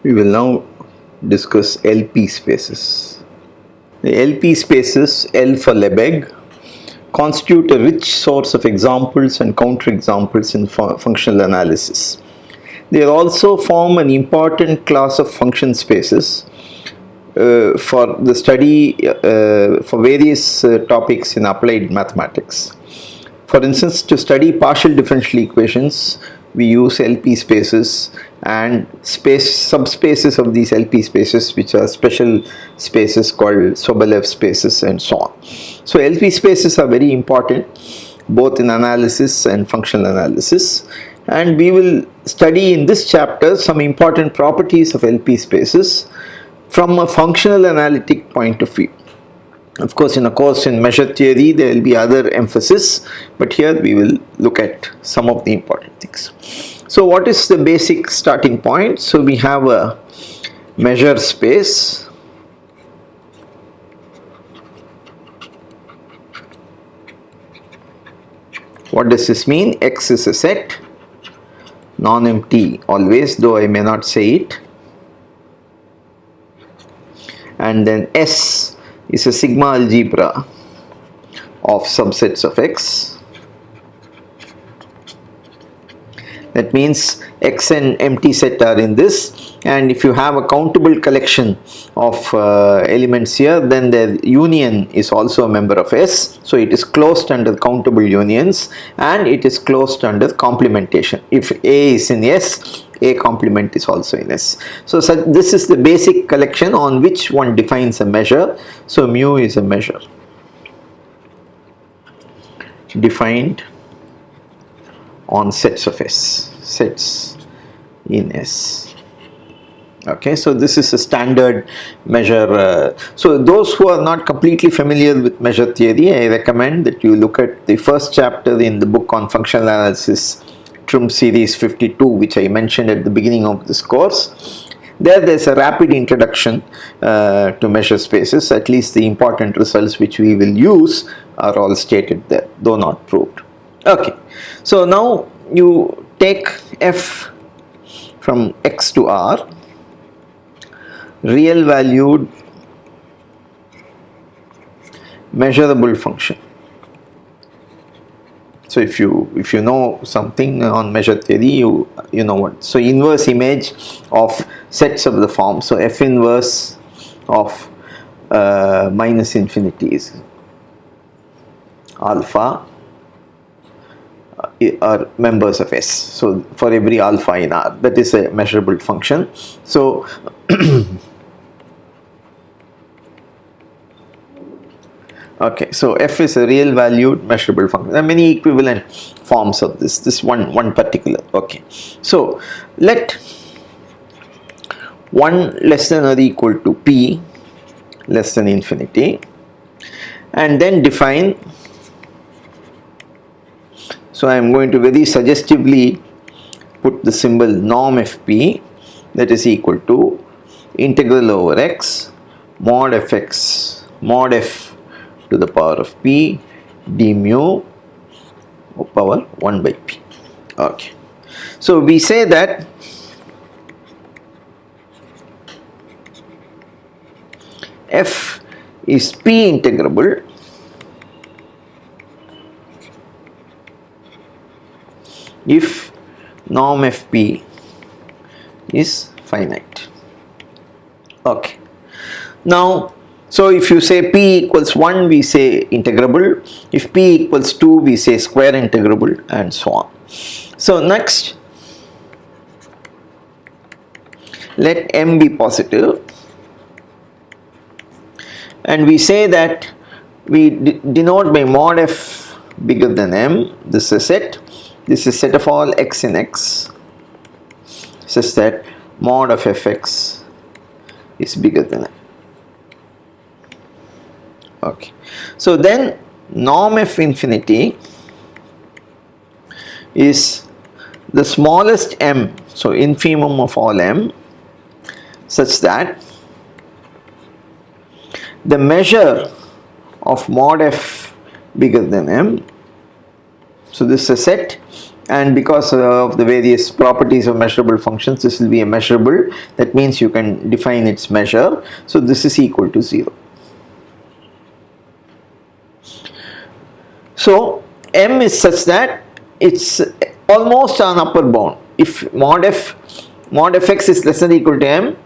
We will now discuss LP spaces. The LP spaces, L for Lebesgue, constitute a rich source of examples and counterexamples in functional analysis. They also form an important class of function spaces for the study for various topics in applied mathematics. For instance, to study partial differential equations, we use LP spaces and subspaces of these LP spaces, which are special spaces called Sobolev spaces and so on. So LP spaces are very important both in analysis and functional analysis, and we will study in this chapter some important properties of LP spaces from a functional analytic point of view. Of course, in a course in measure theory, there will be other emphasis, but here we will look at some of the important things. So what is the basic starting point? So we have a measure space. What does this mean? X is a set, non-empty always, though I may not say it. And then S is a sigma algebra of subsets of X. That means X and empty set are in this, and if you have a countable collection of elements here, then the union is also a member of S, so it is closed under countable unions and it is closed under complementation. If A is in S, A complement is also in S. So this is the basic collection on which one defines a measure. So mu is a measure defined on sets of S, sets in S. Okay, so this is a standard measure. So those who are not completely familiar with measure theory, I recommend that you look at the first chapter in the book on functional analysis, TRIM series 52, which I mentioned at the beginning of this course. There's a rapid introduction to measure spaces. At least the important results which we will use are all stated there, though not proved. Okay, so now you take f from x to r, real valued measurable function. So if you know something on measure theory, you know what. So inverse image of sets of the form. So f inverse of minus infinity is alpha are members of S. So for every alpha in R, that is a measurable function. So okay, so f is a real valued measurable function. There are many equivalent forms of this one particular. Okay, so let 1 less than or equal to p less than infinity, and then define. So I am going to very suggestively put the symbol norm fp, that is equal to integral over x mod fx mod f to the power of p d mu power 1 by p. Okay, so we say that f is p integrable if norm fp is finite. Okay, now so if you say p equals 1, we say integrable. If p equals 2, we say square integrable, and so on. So next, let m be positive, and we say that we denote by mod f bigger than m. This is a set. This is a set of all x in x, such that mod of fx is bigger than m. Okay, so then norm f infinity is the smallest m, so infimum of all m, such that the measure of mod f bigger than m. So this is a set and because of the various properties of measurable functions, this will be a measurable. That means you can define its measure. So this is equal to 0. So m is such that it's almost an upper bound. If mod fx is less than or equal to m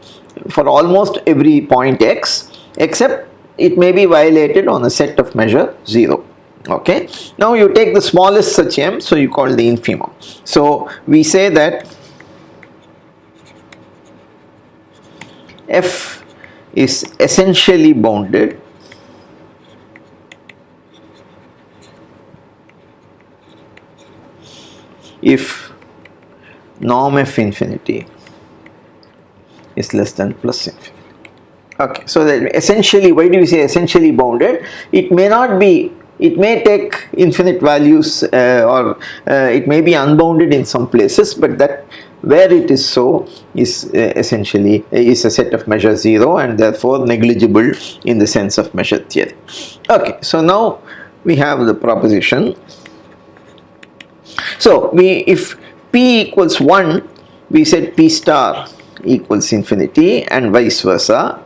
for almost every point x, except it may be violated on a set of measure 0. Okay, now you take the smallest such m, so you call the infimum. So we say that f is essentially bounded if norm f infinity is less than plus infinity. Okay, so that essentially, why do we say essentially bounded? It may not be, it may take infinite values or it may be unbounded in some places, but that where it is so is essentially is a set of measure 0 and therefore negligible in the sense of measure theory. Okay, so now we have the proposition. So if p equals 1, we said p star equals infinity and vice versa.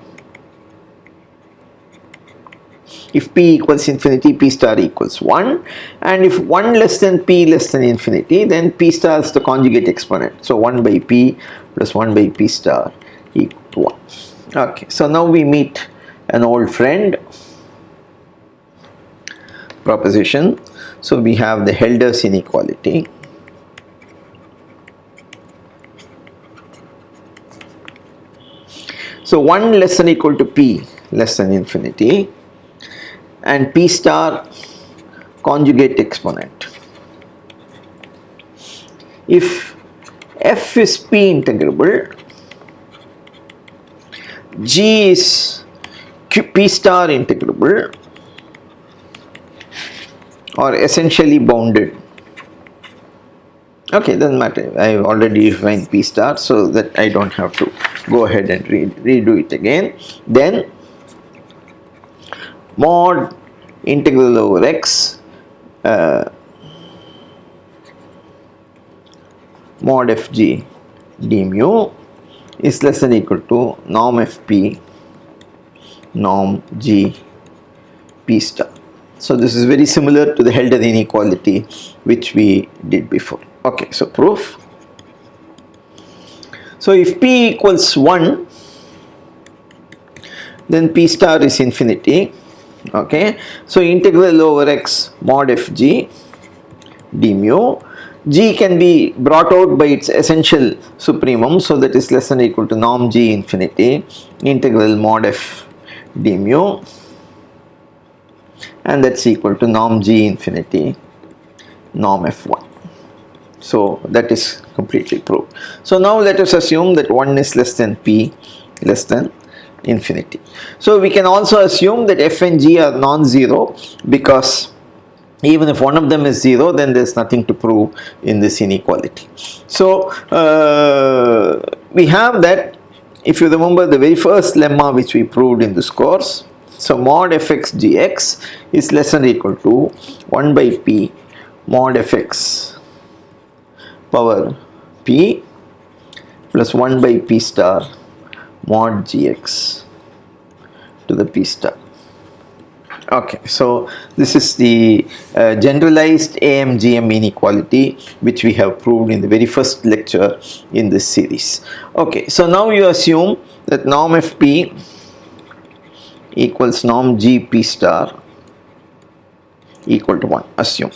If p equals infinity, p star equals 1, and if 1 less than p less than infinity, then p star is the conjugate exponent. So 1 by p plus 1 by p star equal to 1. Okay, so now we meet an old friend, proposition. So we have the Helder's inequality. So 1 less than or equal to p less than infinity, and p star conjugate exponent. If f is p integrable, g is p star integrable or essentially bounded. Okay, doesn't matter. I have already defined p star, so that I don't have to go ahead and redo it again. Then mod integral over x mod fg d mu is less than or equal to norm fp norm g p star. So this is very similar to the Helder inequality which we did before. Okay, so proof. So if p equals 1, then p star is infinity. Okay, so integral over x mod fg d mu, g can be brought out by its essential supremum, so that is less than or equal to norm g infinity integral mod f d mu, and that's equal to norm g infinity norm f1. So that is completely proved. So now let us assume that 1 is less than p less than infinity. So we can also assume that f and g are non-zero, because even if one of them is 0, then there is nothing to prove in this inequality. So we have that, if you remember the very first lemma which we proved in this course. So mod fx gx is less than or equal to 1 by p mod fx power p plus 1 by p star mod gx to the p star. Okay, so this is the generalized AM-GM inequality which we have proved in the very first lecture in this series. Okay, so now you assume that norm fp equals norm g p star equal to 1. Assume.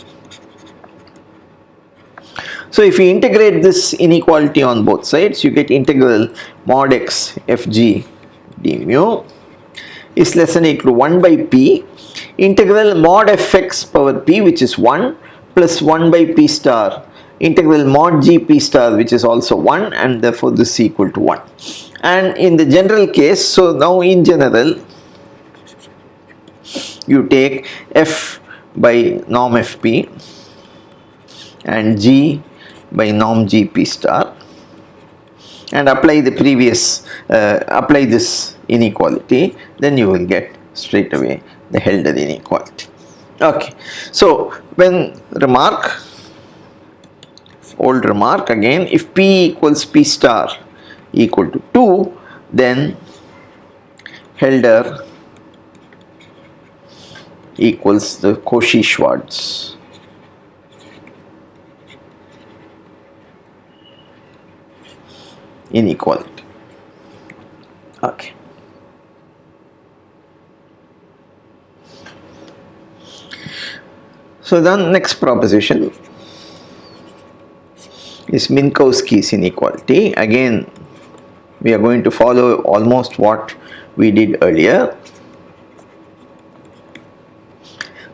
So if you integrate this inequality on both sides, you get integral mod x fg d mu is less than or equal to 1 by p integral mod fx power p, which is 1, plus 1 by p star integral mod g p star, which is also 1, and therefore this is equal to 1. And in the general case, so now in general you take f by norm fp and g by norm g p star and apply the previous apply this inequality, then you will get straight away the Helder inequality. Okay, so when remark old remark again, if P equals P star equal to 2, then Helder equals the Cauchy-Schwarz inequality. Okay. So the next proposition is Minkowski's inequality. Again, we are going to follow almost what we did earlier.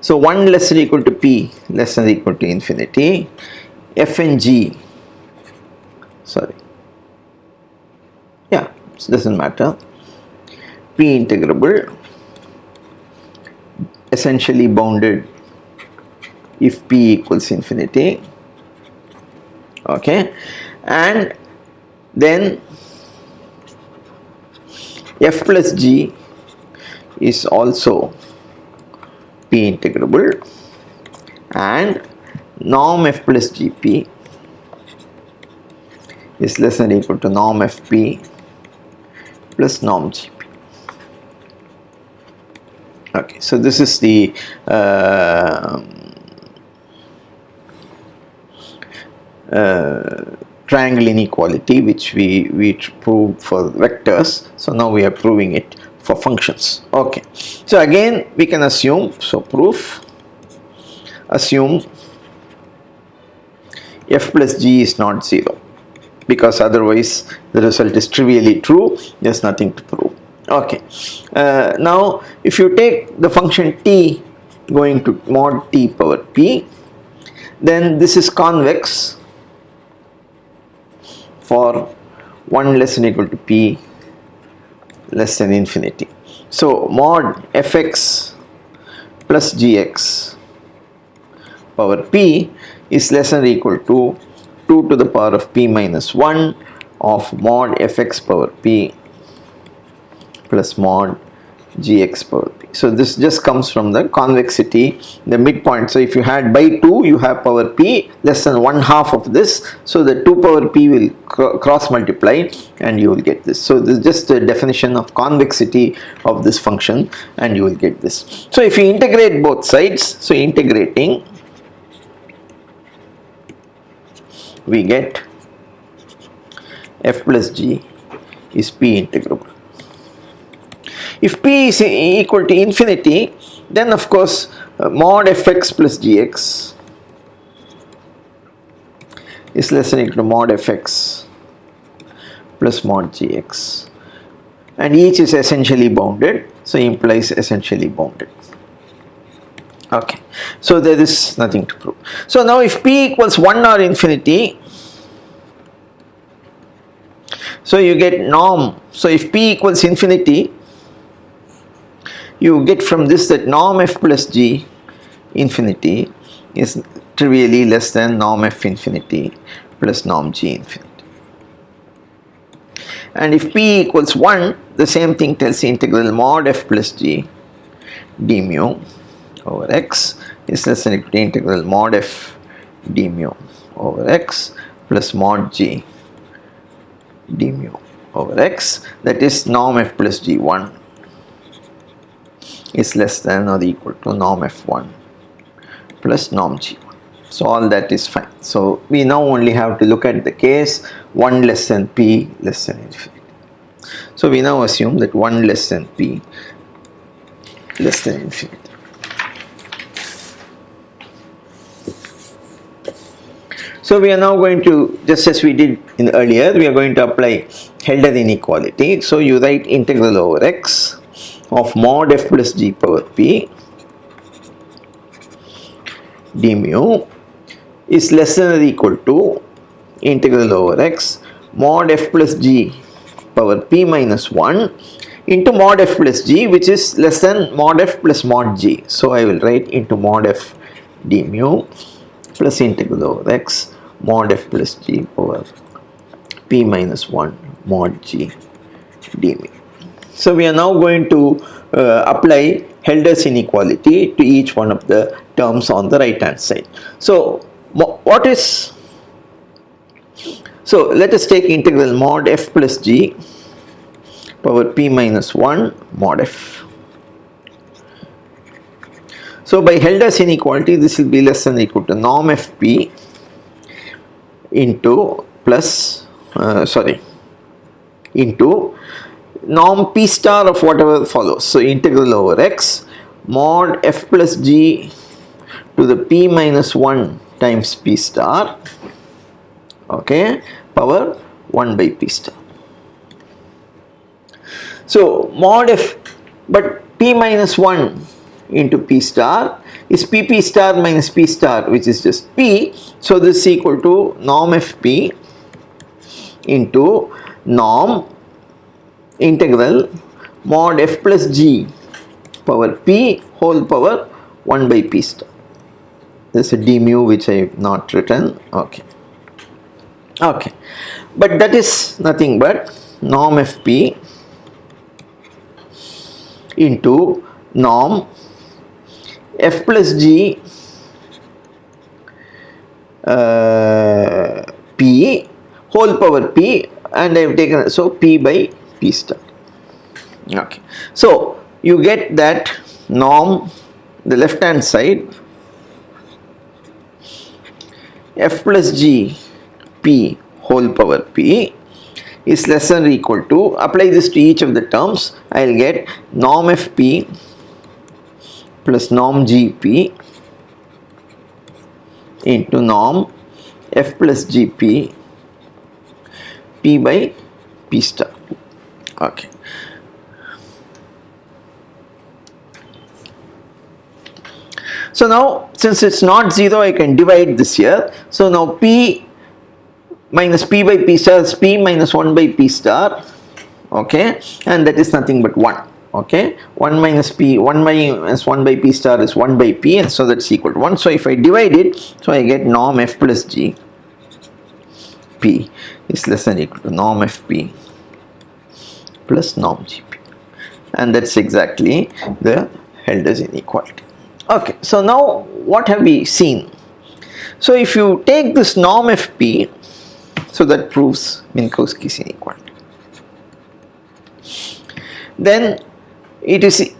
So 1 less than or equal to P less than or equal to infinity, F and G, it doesn't matter, P integrable, essentially bounded if P equals infinity, okay, and then F plus G is also P integrable, and norm F plus GP is less than or equal to norm FP plus norm GP. Okay, so this is the triangle inequality which we proved for vectors. So now we are proving it for functions. Okay, so again we can assume, so proof, assume F plus G is not 0, because otherwise the result is trivially true, there's nothing to prove. Okay, now if you take the function t going to mod t power p, then this is convex for 1 less than or equal to p less than infinity. So mod fx plus gx power p is less than or equal to 2 to the power of p minus 1 of mod fx power p plus mod gx power p. So this just comes from the convexity, the midpoint. So if you had by 2, you have power p less than 1/2 of this, so the 2 power p will cross multiply and you will get this. So this is just a definition of convexity of this function and you will get this. So if you integrate both sides, so integrating, we get f plus g is p integrable. If p is equal to infinity, then of course mod fx plus gx is less than or equal to mod fx plus mod gx, and each is essentially bounded, so implies essentially bounded. Okay, so there is nothing to prove. So now if p equals 1 or infinity, so you get norm. So if p equals infinity, you get from this that norm f plus g infinity is trivially less than norm f infinity plus norm g infinity. And if p equals 1, the same thing tells the integral mod f plus g d mu over x is less than or equal to integral mod f d mu over x plus mod g d mu over x, that is norm f plus g1 is less than or equal to norm f1 plus norm g1. So all that is fine. So we now only have to look at the case 1 less than p less than infinity. So we now assume that 1 less than p less than infinity. So we are now going to, just as we did in earlier, we are going to apply Helder inequality. So you write integral over x of mod f plus g power p d mu is less than or equal to integral over x mod f plus g power p minus 1 into mod f plus g, which is less than mod f plus mod g. So I will write into mod f d mu plus integral over x mod f plus g power p minus 1 mod g d mu. So we are now going to apply Helder's inequality to each one of the terms on the right hand side. So what is So let us take integral mod f plus g power p minus 1 mod f. So by Helder's inequality, this will be less than or equal to norm fp into into norm p star of whatever follows. So integral over x mod f plus g to the p minus 1 times p star, okay, power 1 by p star. So mod f, but p minus 1 into p star is pp star minus p star, which is just p. So this is equal to norm fp into norm integral mod f plus g power p whole power 1 by p star. This is a d mu which I have not written, okay. Okay, but that is nothing but norm fp into norm f plus g p whole power p, and I have taken so p by p star. Okay, so you get that norm, the left hand side, f plus g p whole power p is less than or equal to, apply this to each of the terms, I will get norm fp plus norm gp into norm f plus gp p by p star. Okay. So now since it's not 0, I can divide this here. So now p minus p by p star is p minus 1 by p star, okay, and that is nothing but 1, okay. 1 minus 1 by p star is 1 by p, and so that's equal to 1. So if I divide it, so I get norm f plus g p is less than or equal to norm fp plus norm gp, and that's exactly the Helder's inequality. Okay, so now what have we seen? So if you take this norm fp, so that proves Minkowski's inequality. Then it is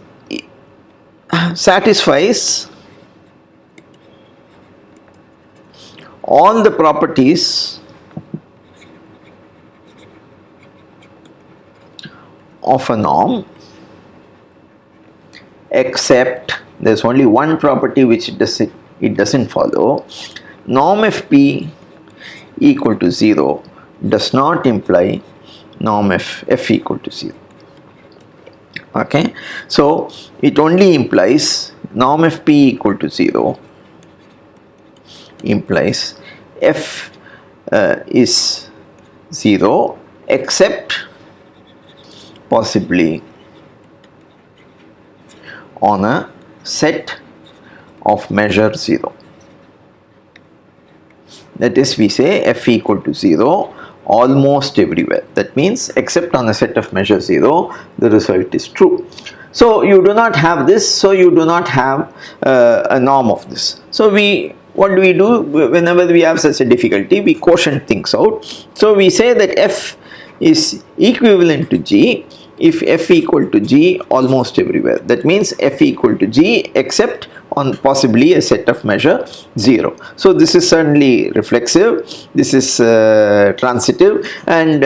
satisfies all the properties of a norm, except there is only one property which it doesn't follow. Norm fp equal to 0 does not imply norm f equal to 0. Okay, so it only implies norm fp equal to 0 implies f is 0 except possibly on a set of measure 0. That is, we say f equal to 0 almost everywhere. That means except on a set of measure 0, the result is true. So you do not have this, so you do not have a norm of this. So what do we do whenever we have such a difficulty? We quotient things out. So we say that f is equivalent to g if f equal to g almost everywhere. That means f equal to g except on possibly a set of measure 0. So this is certainly reflexive, this is transitive, and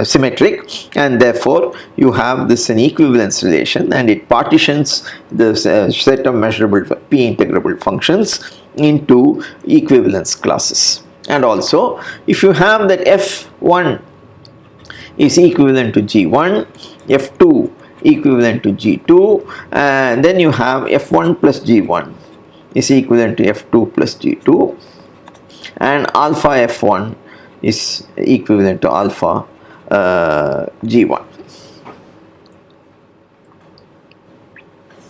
symmetric, and therefore you have this an equivalence relation, and it partitions the set of measurable p integrable functions into equivalence classes. And also if you have that f1 is equivalent to g1, f2 equivalent to g2, and then you have f1 plus g1 is equivalent to f2 plus g2, and alpha f1 is equivalent to alpha g1.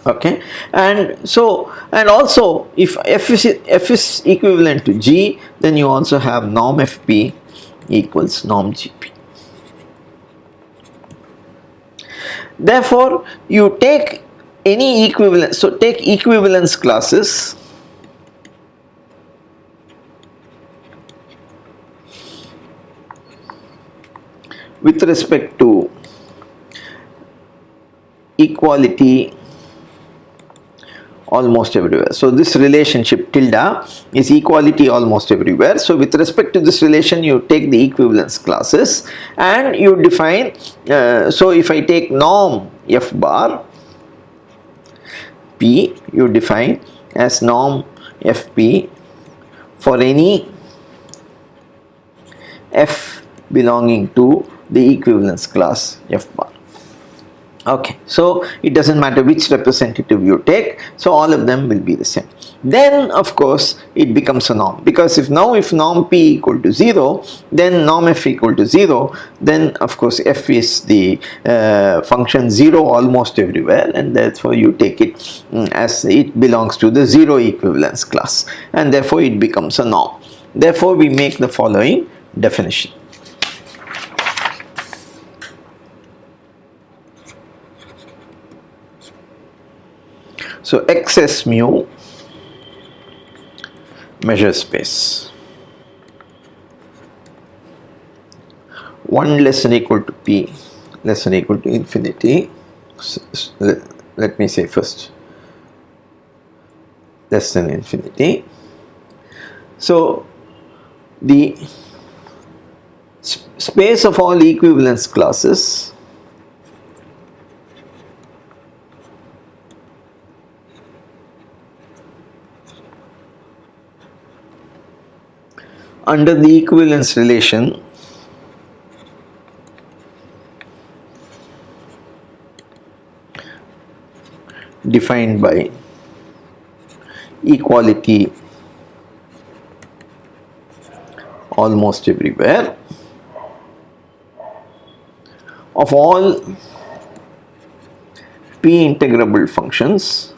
Okay, and so, and also if f is equivalent to g, then you also have norm fp equals norm gp. Therefore you take any equivalence, so take equivalence classes with respect to equality almost everywhere. So this relationship tilde is equality almost everywhere. So with respect to this relation, you take the equivalence classes and you define, so if I take norm f bar p, you define as norm fp for any f belonging to the equivalence class f bar. Okay, so it doesn't matter which representative you take, so all of them will be the same. Then of course it becomes a norm, because if norm p equal to 0, then norm f equal to 0, then of course f is the function 0 almost everywhere, and therefore you take it as it belongs to the 0 equivalence class, and therefore it becomes a norm. Therefore we make the following definition. So XS mu measure space 1 less than equal to p less than equal to infinity. Let me say first less than infinity. So the space of all equivalence classes under the equivalence relation defined by equality almost everywhere of all p integrable functions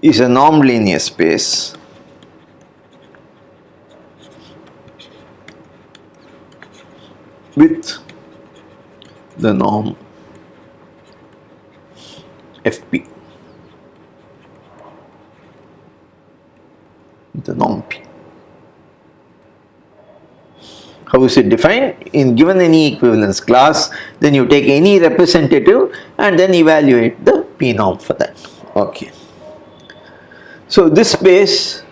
is a norm linear space with the norm fp, the norm p. How is it defined? In given any equivalence class, then you take any representative and then evaluate the p norm for that. Okay. So this space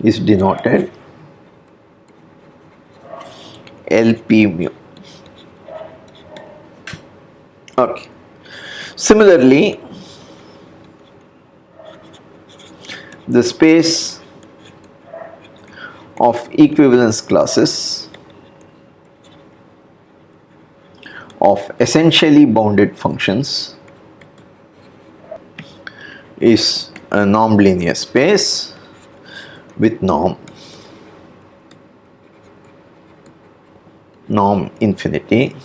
is denoted LP mu. Okay. Similarly, the space of equivalence classes of essentially bounded functions is a norm linear space with norm infinity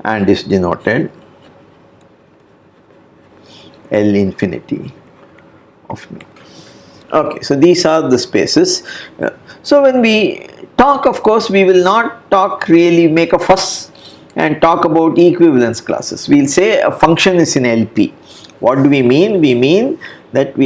and is denoted L infinity of mu. Okay, so these are the spaces. So when we talk, of course, we will not talk really make a fuss and talk about equivalence classes. We will say a function is in LP. What do we mean? We mean that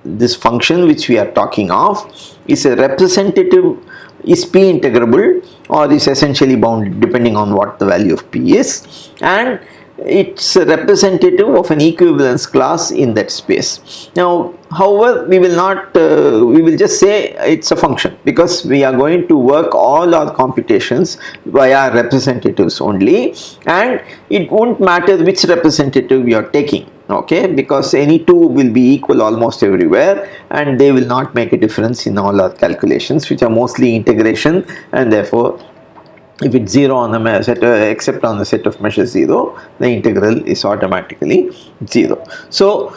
this function which we are talking of is a representative, is p integrable or is essentially bounded depending on what the value of p is, and it's a representative of an equivalence class in that space. Now, however, we will not, we will just say it's a function, because we are going to work all our computations via representatives only, and it won't matter which representative you are taking. Okay, because any two will be equal almost everywhere and they will not make a difference in all our calculations, which are mostly integration, and therefore if it's 0 on the set, except on the set of measure 0, the integral is automatically 0. So